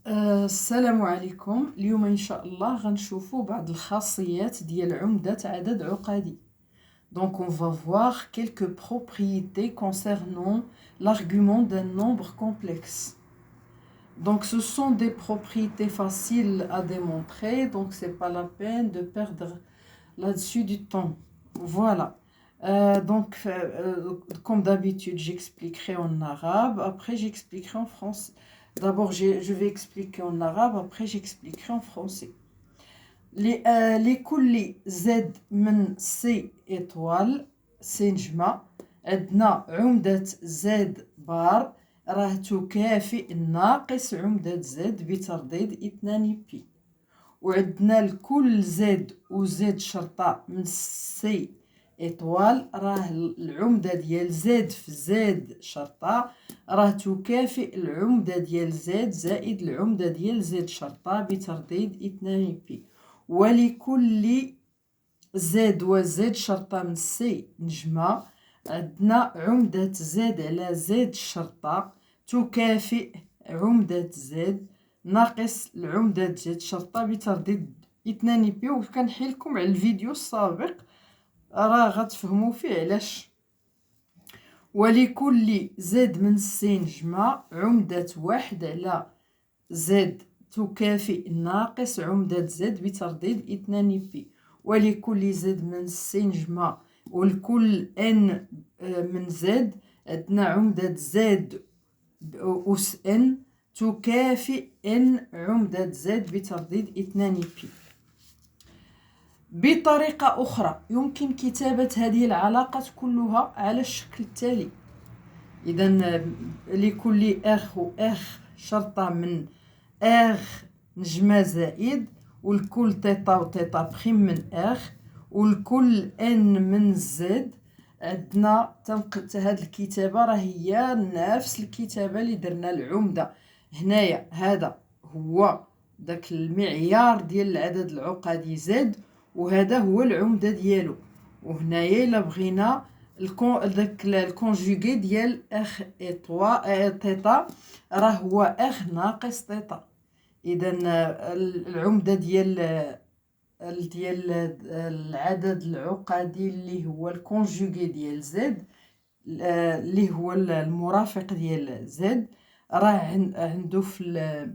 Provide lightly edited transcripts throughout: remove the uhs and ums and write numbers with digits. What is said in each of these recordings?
السلام عليكم. اليوم ان شاء الله غنشوفوا بعض الخاصيات ديال عمدة عدد عقدي. Donc on va voir quelques propriétés concernant l'argument d'un nombre complexe. Donc ce sont des propriétés faciles à démontrer, donc c'est pas la peine de perdre là-dessus du temps. Voilà. Comme d'habitude, j'expliquerai en arabe, après j'expliquerai en français. D'abord, je vais expliquer en arabe, après j'expliquerai en français. لكل Z من C étoile C نجمة عندنا عمدة Z بار راه تكافئ ناقص عمدة Z بترديد 2 بي، وعندنا لكل Z و Z شرطة من C إطوال راه العمدة ديال زد في زد شرطة راه تكافئ العمدة ديال زد زائد العمدة ديال زد شرطة بترديد 2 بي، ولكل زد و زد شرطة من سي نجمة عندنا عمدة زد على زد شرطة تكافئ عمدة زد ناقص العمدة زد شرطة بترديد 2 بي. وكنحيلكم على الفيديو السابق راه غتفهموا فيه علاش. ولكل زد من سي نجمة عمدة واحد على زد تكافئ ناقص عمدة زد بترديد 2 بي، ولكل زد من سي نجمة ولكل ان من زد عندنا عمدة زد أس ان تكافئ ان عمدة زد بترديد 2 بي. بطريقة أخرى يمكن كتابة هذه العلاقات كلها على الشكل التالي. إذا لكل أخ و أخ شرطة من أخ نجمة زائد والكل تيتا و تيتا بخيم من أخ والكل أن من زد عندنا هاد الكتابة راه هي نفس الكتابة اللي درنا العمدة هنايا. هذا هو داك المعيار ديال العدد العقدي زد وهذا هو العمدة ديالو، وهنايا الا بغينا داك الكونجوغي ديال اخ تيتا راه هو اخ ناقص تيتا. اذا العمدة ديال العدد العقدي اللي هو الكونجوغي ديال زد اللي هو المرافق ديال زد راه عنده في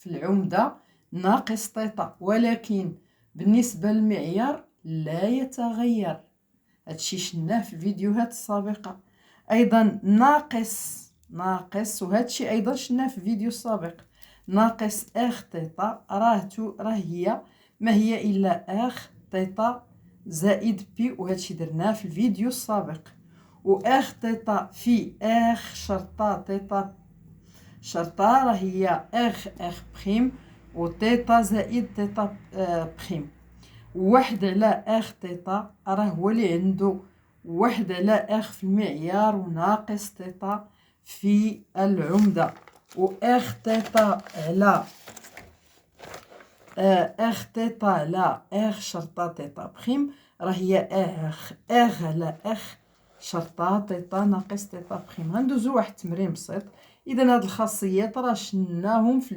العمدة ناقص تيتا، ولكن بالنسبة للمعيار لا يتغير. هادشي شناه في الفيديوهات السابقة. ايضا ناقص وهادشي ايضا شناه في الفيديو السابق. ناقص اخ تيتا راه هي ما هي الا اخ تيتا زائد بي، وهادشي درناه في الفيديو السابق. واخ تيتا في اخ شرطة تيتا شرطة راه هي اخ بخيم وتيتا زائد تيتا بخيم. واحد على اخ تيتا راه هو اللي عنده واحد على اخ في المعيار وناقص تيتا في العمدة. واخ تيتا على اخ شرطة تيتا بخيم راه هي اخ على اخ شرطة تيتا ناقص تيتا بخيم. غندوزو واحد التمرين بسيط. اذا هاد الخاصيات راه شناهم في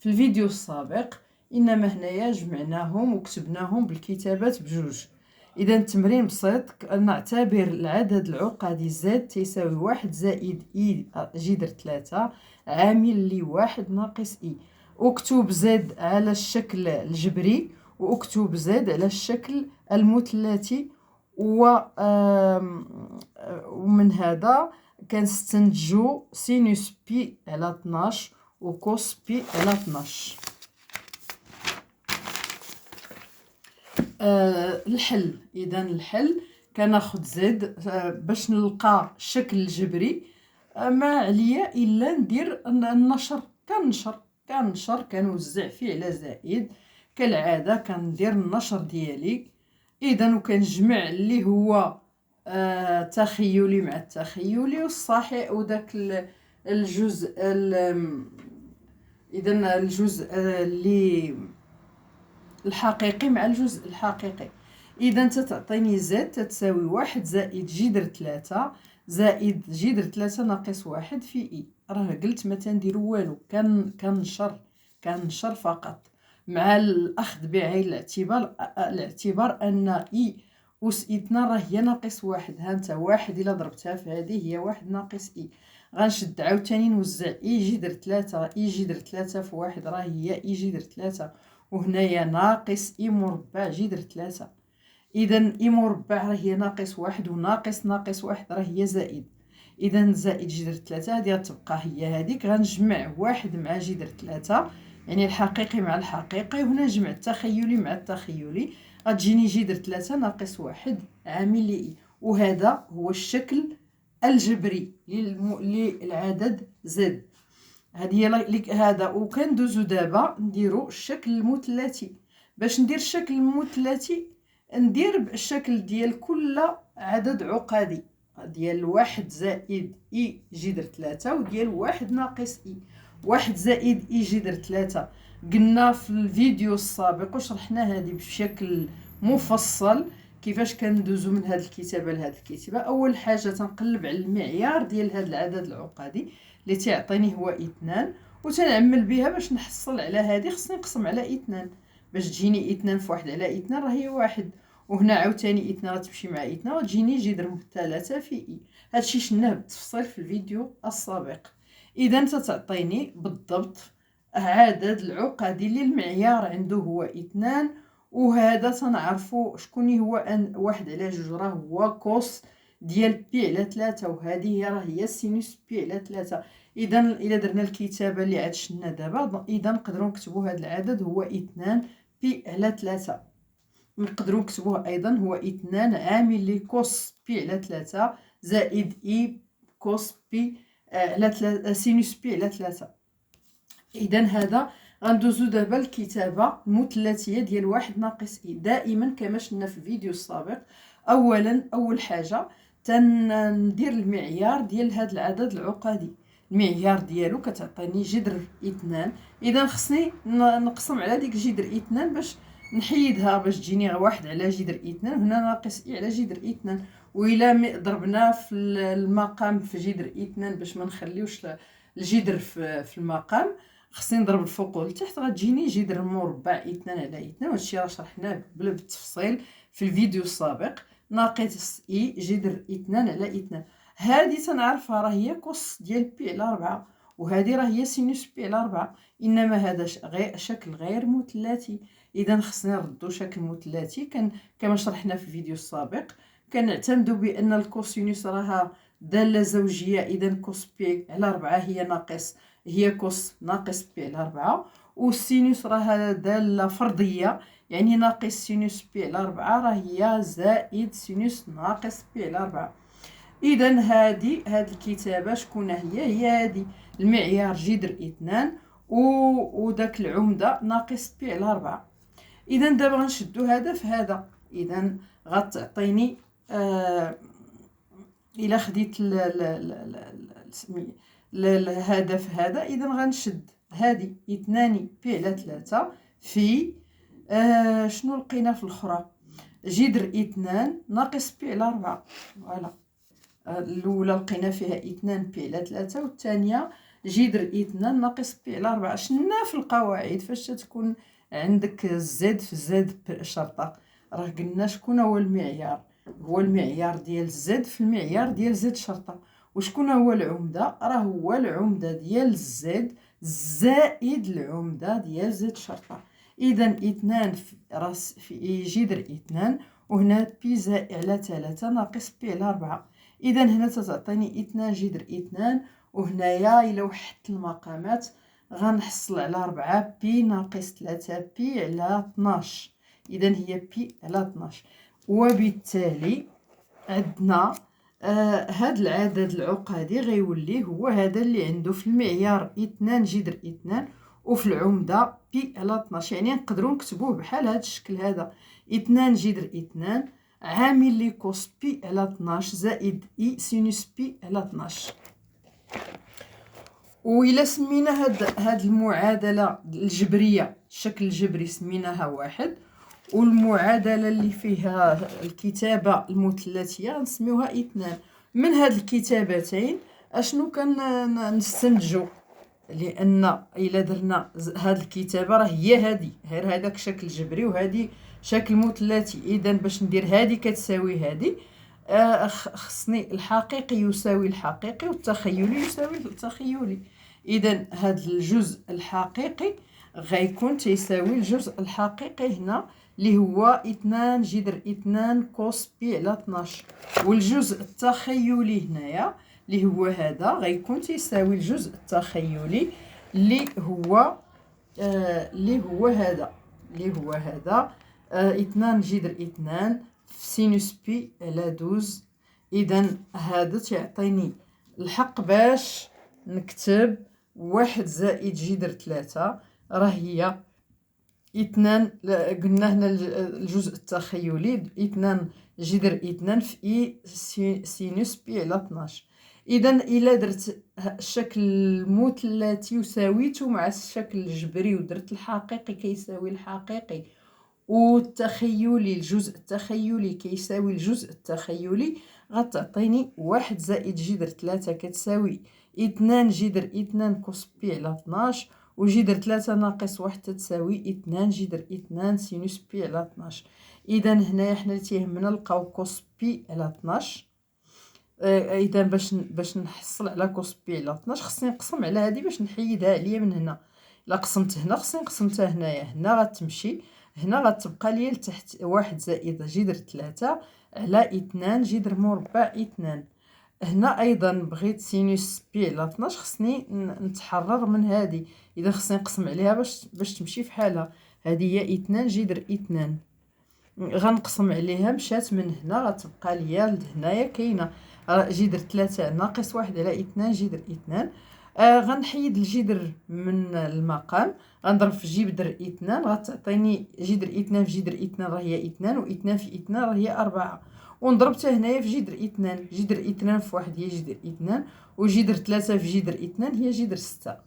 الفيديو السابق، انما هنايا جمعناهم وكتبناهم بالكتابات بجوج. اذا التمرين بسيط. نعتبر العدد العقدي زد تساوي 1 زائد اي جذر 3 عامل لواحد ناقص اي. اكتب زد على الشكل الجبري واكتب زد على الشكل المثلثي، ومن هذا كنستنتجو سينوس بي على 12 وكوس بي على 12. الحل. اذا الحل كناخذ زد باش نلقى الشكل الجبري ما عليا الا ندير النشر. كنشر كنوزع فيه على زائد كالعاده. كندير النشر ديالي اذا وكنجمع اللي هو تخيلي مع التخيلي والصحيح وداك الجزء اذا الجزء اللي الحقيقي مع الجزء الحقيقي. اذا تتعطيني زد تتساوي 1 زائد جذر 3 زائد جذر 3 ناقص 1 في إي. راه قلت ما تنديرو والو، كنشر فقط، مع الأخذ بعين الاعتبار أن إي أس إي 2 راه هي ناقص 1. هانتا واحد إلا ضربتها في هذه هي 1 ناقص إي. غنشد عاوتاني نوزع إي جذر 3. إي جذر 3 في 1 راه هي إي جذر 3، وهنايا ناقص إي مربع جذر 3. إذا إي مربع راه هي ناقص 1، وناقص ناقص 1 راه هي زائد. إذا زائد جذر 3 هذه غتبقى هي هذيك. غنجمع 1 مع جذر 3، يعني الحقيقي مع الحقيقي، وهنا نجمع التخيلي مع التخيلي، غتجيني جذر 3 ناقص 1 عامل لإي. وهذا هو الشكل الجبري للعدد زد. هذه هي هذا. وكندوزو دابا نديرو الشكل المثلثي. باش ندير الشكل المثلثي ندير بالشكل ديال كل عدد عقدي، ديال 1 زائد إي جذر 3 وديال 1 ناقص إي. 1 زائد إي جذر 3 قلنا في الفيديو السابق وشرحنا هذه بشكل مفصل كيفاش كندوزو من هذه الكتابه لهذه الكتابه. اول حاجه تنقلب على المعيار ديال هذا العدد العقدي اللي تيعطيني هو 2، وتنعمل بها باش نحصل على هذه. خصني نقسم على 2 باش تجيني 2 في 1 على 2 راه هي 1. وهنا عاوتاني 2 غتمشي مع 2 وتجيني جذر 3 في إي. هادشي شفناه بالتفصيل في الفيديو السابق. اذا تتعطيني بالضبط عدد العقدي اللي المعيار عنده هو 2. وهذا تنعرفو شكون هو 1 على 2 راه هو كوس ديال بي على 3، وهذه راه هي سينوس بي على 3. اذا الا درنا الكتابه اللي عاد شفنا دابا، اذا نقدروا نكتبوا هذا العدد هو 2 بي على 3. نقدروا نكتبوه ايضا هو 2 عامل لي كوس بي على 3 زائد اي كوس بي على 3 سينوس بي على 3. اذا هذا غندوزو دابا الكتابه المثلثيه ديال 1 ناقص إي. دائما كما شفنا في الفيديو السابق، اول حاجه تندير المعيار ديال هذا العدد العقدي. المعيار ديالو كتعطيني جذر 2. اذا خصني نقسم على ديك جذر 2 باش نحيدها، باش تجيني 1 على جذر 2 هنا ناقص إي على جذر 2. وإلا ضربنا في المقام في جذر 2 باش ما نخليوش الجذر في المقام، خصني نضرب الفوق والتحت غتجيني جذر مربع 2 على 2. وهادشي راه شرحناه بالتفصيل في الفيديو السابق. ناقص إي جذر 2 على 2. هذه تنعرفها راه هي كوس ديال بي على 4، وهذه راه هي سينوس بي على 4. انما هذا شكل غير مثلثي. اذا خصنا نردو شكل مثلثي. كما شرحنا في الفيديو السابق كنعتمدوا بان الكوسينوس راها داله زوجيه. اذا كوس بي على 4 هي كوس ناقص بي على 4، والسينوس راها داله فرديه، يعني ناقص سينوس بي على 4 راه هي زائد سينوس ناقص بي على 4. اذا هذه الكتابه شكون هي هذه المعيار جذر 2 وداك العمده ناقص بي على 4. اذا دابا غنشدو هذا في هذا. اذا غتعطيني الا خديت هذا في هذا، اذا غنشد هذه 2 بي على 3 في شنو لقينا في الاخرى جذر 2 ناقص بي على 4. فوالا الاولى لقينا فيها 2 بي على 3، والثانيه جذر 2 ناقص بي على 4. شفنا في القواعد فاش تكون عندك الزد في زد شرطه، راه قلنا شكون هو المعيار. هو المعيار ديال زد في المعيار ديال زد شرطه. وشكون هو العمده؟ راه هو العمده ديال زد زائد العمده ديال زد شرطه. اذا 2 في راس في جذر 2، وهنا بي زائد على 3 ناقص بي على 4. اذا هنا تعطيني 2 جذر 2، وهنايا الا وحدت المقامات غنحصل على 4 بي ناقص 3 بي على 12. اذا هي بي على 12. وبالتالي عندنا هذا العدد العقدي غيولي هو هذا اللي عنده في المعيار 2 جذر 2 وفي العمده بي على 12. يعني نقدروا نكتبوه بحال هذا الشكل هذا 2 جذر 2 عامل لي كوس بي على 12 زائد اي سينوس بي على 12. وإلا سمينا هاد المعادله الجبريه الشكل الجبري سميناها 1، والمعادله اللي فيها الكتابه المثلثيه نسميوها 2. من هاد الكتابتين اشنو نستنتجو؟ لان الا درنا هاد الكتابه راه هي هادي، غير هذاك شكل جبري وهادي شكل مثلثي. اذا باش ندير هادي كتساوي هادي، خصني الحقيقي يساوي الحقيقي والتخيلي يساوي التخيلي. اذا هاد الجزء الحقيقي غيكون تيساوي الجزء الحقيقي هنا اللي هو 2 جذر 2 كوس بي على 12، والجزء التخيلي هنايا اللي هو هذا غيكون تيساوي الجزء التخيلي اللي هو هذا 2 جذر 2 في سينوس بي على 12. اذا هذا تيعطيني الحق باش نكتب 1 زائد جذر 3 راه هي 2. قلنا هنا الجزء التخيلي 2 جذر 2 في اي سينوس بي على 12. اذا الا درت الشكل المثلثي وساويته مع الشكل الجبري ودرت الحقيقي كيساوي الحقيقي والتخيلي الجزء التخيلي كيساوي الجزء التخيلي، غتعطيني 1 زائد جذر 3 كتساوي 2 جذر 2 كوس بي على 12، وجذر 3 ناقص 1 تساوي 2 جذر 2 سينوس بي على 12. اذا هنايا حنا تيهمنا نلقاو كوس بي على 12. اذا باش نحصل على كوس بي على 12 خصني نقسم على هذه باش نحيدها عليا من هنا. الا قسمت هنا خصني نقسمتها هنا غتمشي هنا غتبقى لي لتحت 1 زائد جذر 3 على 2 جذر مربع 2. هنا ايضا بغيت سينوس بي على 12 خصني نتحرر من هذه، اذا خصني نقسم عليها باش تمشي في حالها. هذه هي 2 جذر 2 غنقسم عليها مشات من هنا غتبقى ليا لهنايا كاينه جذر 3 ناقص 1 على 2 جذر 2. غنحيد الجذر من المقام غنضرب في جذر 2 غتعطيني جذر 2 في جذر 2 راه هي 2، و2 في 2 راه هي 4، ونضربتها هنايا في جذر 2. جذر 2 في 1 هي جذر 2، وجذر 3 في جذر 2 هي جذر 6.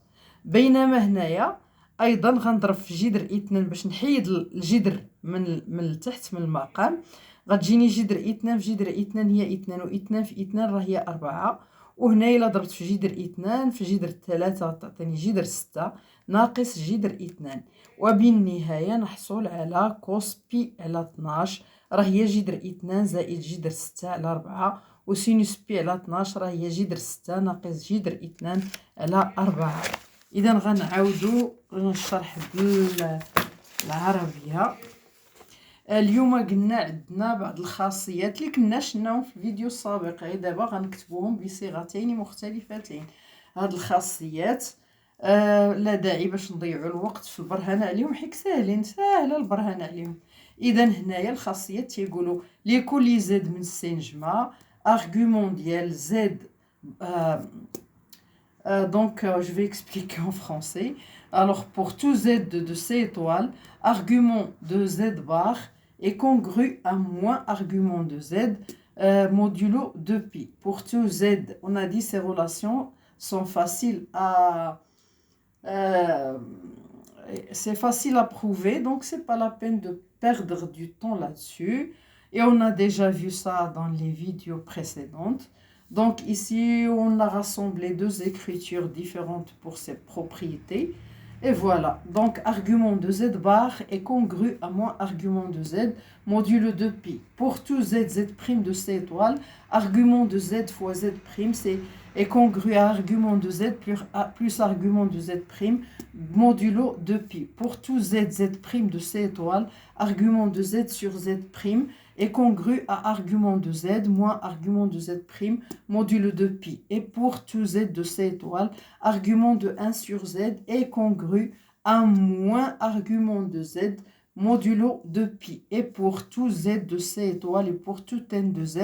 بينما هنايا ايضا غنضرب في جذر 2 باش نحيد الجذر من التحت من المقام، غتجيني جذر 2 في جذر 2 هي 2، و2 في 2 راه هي 4. وهنايا الا ضربت في جذر 2 في جذر 3 تعطيني جذر 6 ناقص جذر 2. وبالنهايه نحصل على كوس بي على 12 راه هي جذر 2 زائد جذر 6 على 4، وسينوس بي على 12 راه هي جذر 6 ناقص جذر 2 على 4. اذا غنعاودو الشرح بالعربيه. اليوم قلنا عندنا بعض الخاصيات اللي كنا شفناهم في الفيديو السابق، دابا غنكتبوهم بصيغتين مختلفتين. هاد الخاصيات لا داعي باش نضيعوا الوقت في البرهان عليهم حيت ساهله البرهان عليهم. اذا هنايا الخاصيات تيقولوا لكل زد من سي نجمه ارغومون ديال زد. Donc, je vais expliquer en français. Alors, pour tout z de C étoile, argument de z bar est congru à moins argument de z modulo 2pi. Pour tout z, on a dit ces relations sont faciles c'est facile à prouver, donc c'est pas la peine de perdre du temps là-dessus. Et on a déjà vu ça dans les vidéos précédentes. Donc ici, on a rassemblé deux écritures différentes pour ces propriétés. Et voilà, donc argument de z bar est congru à moins argument de z modulo 2pi. Pour tout z, z' de c étoile, argument de z fois z' est congru à argument de z plus argument de z' modulo 2pi. Pour tout z, z' de c étoile, argument de z sur z' est congru à argument de z moins argument de z' modulo 2pi. Et pour tout z de c étoile, argument de 1 sur z est congru à moins argument de z modulo 2pi. Et pour tout z de c étoile et pour tout n de z,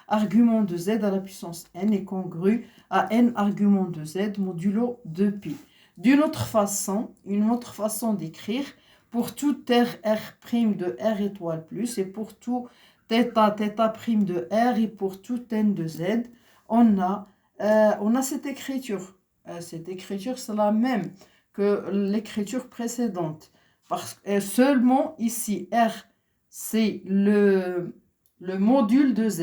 argument de z à la puissance n est congru à n argument de z modulo 2pi. D'une autre façon, une autre façon d'écrire, pour tout r, r' de r étoile plus, et pour tout θ prime de r et pour tout n de z, on a cette écriture. Cette écriture, c'est la même que l'écriture précédente. Parce que seulement ici, r, c'est le module de z.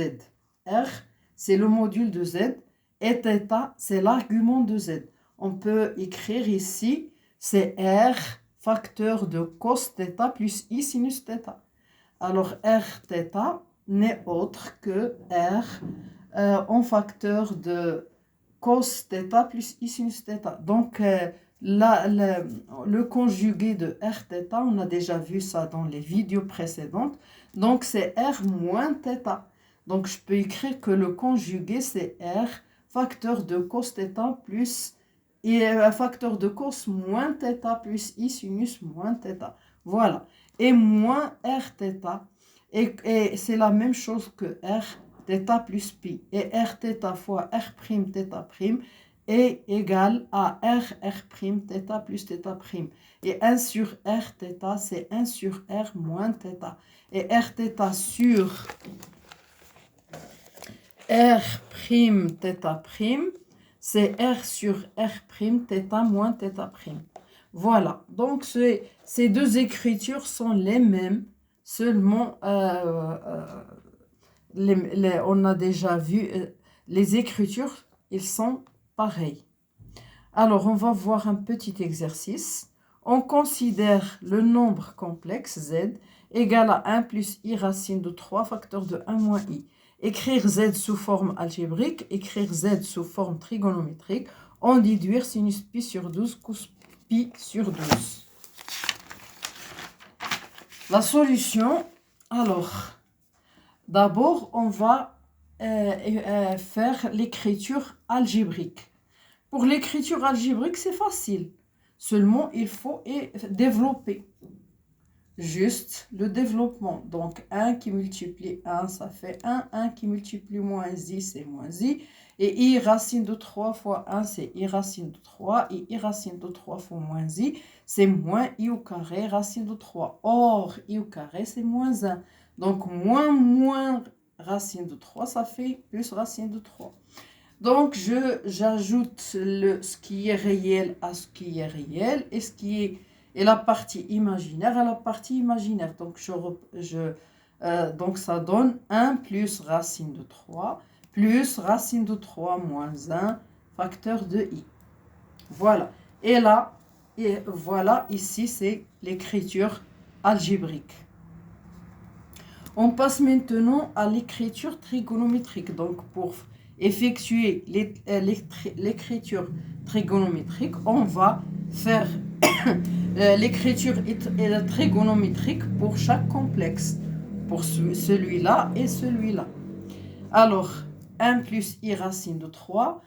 R, c'est le module de z. Et θ, c'est l'argument de z. On peut écrire ici, c'est r facteur de cos θ plus i sinus θ. Alors, rθ n'est autre que r en facteur de cos θ plus i sinus θ. Donc, le conjugué de rθ, on a déjà vu ça dans les vidéos précédentes. Donc, c'est r moins θ. Donc, je peux écrire que le conjugué, c'est r facteur de cos θ plus facteur de cos moins θ plus i sinus moins θ. Voilà. Et moins rθ. Et c'est la même chose que r θ plus pi. Et rθ fois r'θ' est égal à r' plus θ'. Et 1 sur rθ, c'est 1 sur r moins θ. Et rθ sur r'θ', c'est r sur r'θ moins θ'. Voilà, donc ces deux écritures sont les mêmes, seulement on a déjà vu les écritures, ils sont pareils. Alors, on va voir un petit exercice. On considère le nombre complexe z égal à 1 plus i racine de 3 facteur de 1 moins i. Écrire z sous forme algébrique, écrire z sous forme trigonométrique, en déduire sinus pi sur 12 cos pi sur 12. La solution, alors, d'abord, on va faire l'écriture algébrique. Pour l'écriture algébrique, c'est facile. Seulement, il faut développer. Juste le développement. Donc, 1 qui multiplie 1, ça fait 1. 1 qui multiplie moins i, c'est moins i. Et i racine de 3 fois 1, c'est i racine de 3. Et i racine de 3 fois moins i, c'est moins i au carré racine de 3. Or, i au carré, c'est moins 1. Donc, moins racine de 3, ça fait plus racine de 3. Donc, j'ajoute ce qui est réel à ce qui est réel et ce qui est la partie imaginaire à la partie imaginaire. Donc, donc ça donne 1 plus racine de 3 plus racine de 3 moins 1 facteur de i. Voilà. Et là, voilà, ici, c'est l'écriture algébrique. On passe maintenant à l'écriture trigonométrique. Donc, pour effectuer l'écriture trigonométrique, on va faire l'écriture trigonométrique pour chaque complexe, pour celui-là et celui-là. Alors, 1 plus i racine de 3,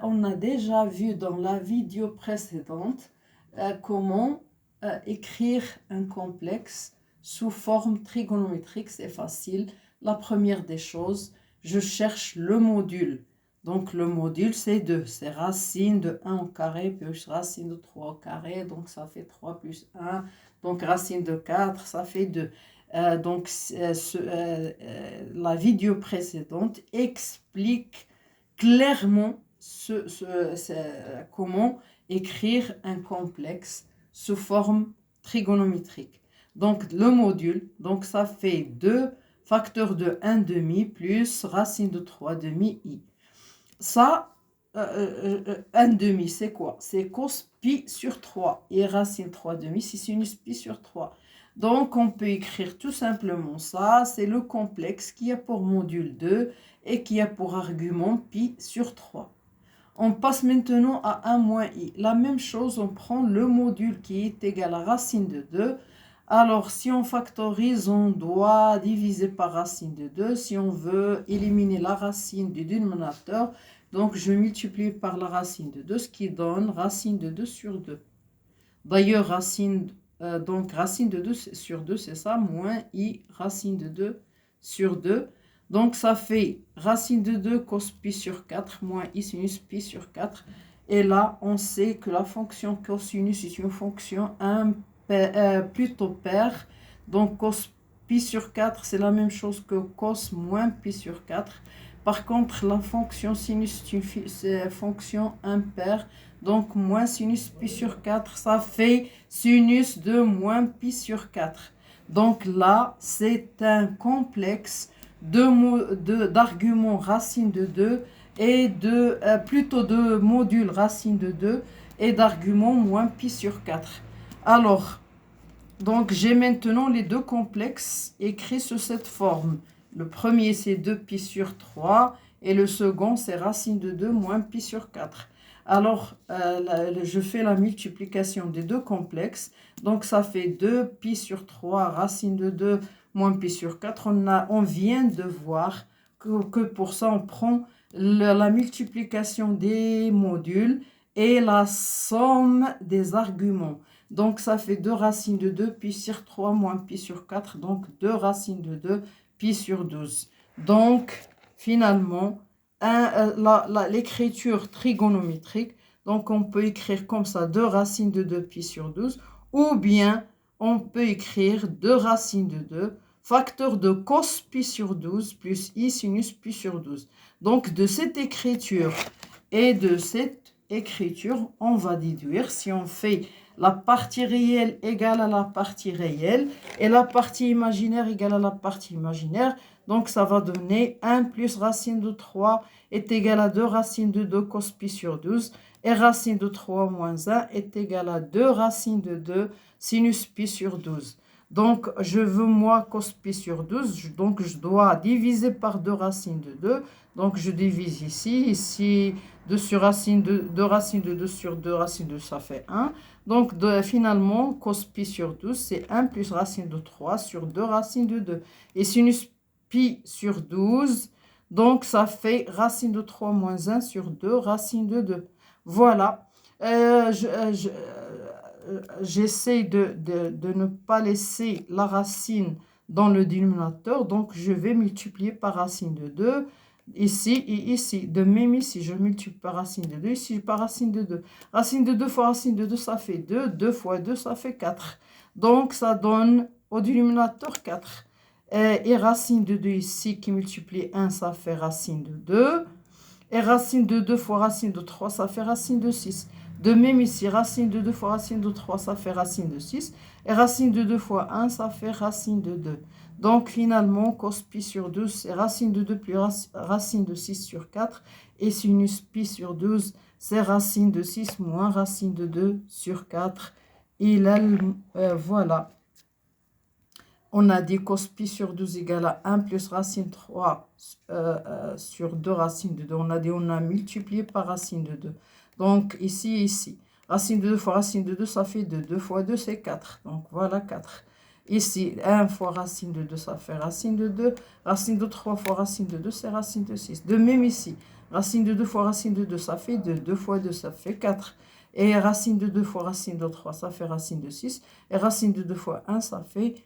on a déjà vu dans la vidéo précédente comment écrire un complexe sous forme trigonométrique, c'est facile. La première des choses, je cherche le module. Donc, le module, c'est 2. C'est racine de 1 au carré plus racine de 3 au carré. Donc, ça fait 3 plus 1. Donc, racine de 4, ça fait 2. La vidéo précédente explique clairement comment écrire un complexe sous forme trigonométrique. Donc, le module, donc ça fait 2 facteur de 1 demi plus racine de 3 demi i. Ça, 1 demi, c'est quoi? C'est cos pi sur 3. Et racine 3 demi, c'est sinus pi sur 3. Donc, on peut écrire tout simplement ça. C'est le complexe qui a pour module 2 et qui a pour argument pi sur 3. On passe maintenant à 1 moins i. La même chose, on prend le module qui est égal à racine de 2. Alors, si on factorise, on doit diviser par racine de 2. Si on veut éliminer la racine du dénominateur, donc je multiplie par la racine de 2, ce qui donne racine de 2 sur 2. D'ailleurs, racine de 2 sur 2, c'est ça, moins i racine de 2 sur 2. Donc, ça fait racine de 2 cos pi sur 4 moins i sinus pi sur 4. Et là, on sait que la fonction cosinus est une fonction plutôt paire. Donc, cos pi sur 4, c'est la même chose que cos moins pi sur 4. Par contre, la fonction sinus, c'est une fonction impaire. Donc, moins sinus pi sur 4, ça fait sinus de moins pi sur 4. Donc là, c'est un complexe d'arguments racine de 2 et plutôt de modules racine de 2 et d'arguments moins pi sur 4. Alors, donc j'ai maintenant les deux complexes écrits sous cette forme. Le premier c'est 2pi sur 3 et le second c'est racine de 2 moins pi sur 4. Alors, je fais la multiplication des deux complexes. Donc, ça fait 2pi sur 3 racine de 2 moins pi sur 4. On vient de voir que pour ça, on prend la multiplication des modules et la somme des arguments. Donc, ça fait 2 racines de 2 pi sur 3 moins pi sur 4. Donc, 2 racines de 2 pi sur 12. Donc, finalement, l'écriture trigonométrique, donc on peut écrire comme ça 2 racines de 2 pi sur 12, ou bien on peut écrire 2 racines de 2, facteur de cos pi sur 12 plus i sinus pi sur 12. Donc de cette écriture et de cette écriture, on va déduire si on fait la partie réelle égale à la partie réelle et la partie imaginaire égale à la partie imaginaire. Donc, ça va donner 1 plus racine de 3 est égal à 2 racines de 2 cos pi sur 12. Et racine de 3 moins 1 est égal à 2 racines de 2 sinus pi sur 12. Donc, je veux moi cos pi sur 12. Donc, je dois diviser par 2 racines de 2. Donc, je divise ici. Ici, 2 sur racine de 2 racines de 2 sur 2 racines de 2, ça fait 1. Donc, finalement, cos pi sur 12, c'est 1 plus racine de 3 sur 2 racines de 2. Et sinus pi sur 12, donc ça fait racine de 3 moins 1 sur 2 racine de 2. Voilà. J'essaie de ne pas laisser la racine dans le dénominateur, donc je vais multiplier par racine de 2. Ici et ici. De même ici, je multiplie par racine de 2. Ici, par racine de 2. Racine de 2 fois racine de 2, ça fait 2. 2 fois 2, ça fait 4. Donc, ça donne au dénominateur 4. Et racine de 2 ici, qui multiplie 1, ça fait racine de 2. Et racine de 2 fois racine de 3, ça fait racine de 6. De même ici, racine de 2 fois racine de 3, ça fait racine de 6. Et racine de 2 fois 1, ça fait racine de 2. Donc, finalement, cos pi sur 12, c'est racine de 2 plus racine de 6 sur 4. Et sinus pi sur 12, c'est racine de 6 moins racine de 2 sur 4. Voilà. On a dit cos pi sur 12 égale à 1 plus racine 3 sur 2 racines de 2. On a multiplié par racine de 2. Donc, ici. Racine de 2 fois racine de 2, ça fait 2. 2 fois 2, c'est 4. Donc, voilà 4. Ici, 1 fois racine de 2, ça fait racine de 2. Racine de 3 fois racine de 2, c'est racine de 6. De même ici, racine de 2 fois racine de 2, ça fait 2. 2 fois 2, ça fait 4. Et racine de 2 fois racine de 3, ça fait racine de 6. Et racine de 2 fois 1, ça fait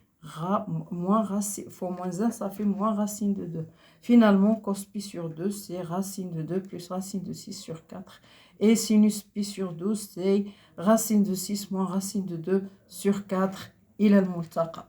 moins racine, fois moins 1, ça fait moins racine de 2. Finalement, cos pi sur 2, c'est racine de 2 plus racine de 6 sur 4. Et sinus pi sur 12, c'est racine de 6 moins racine de 2 sur 4. إلى الملتقى.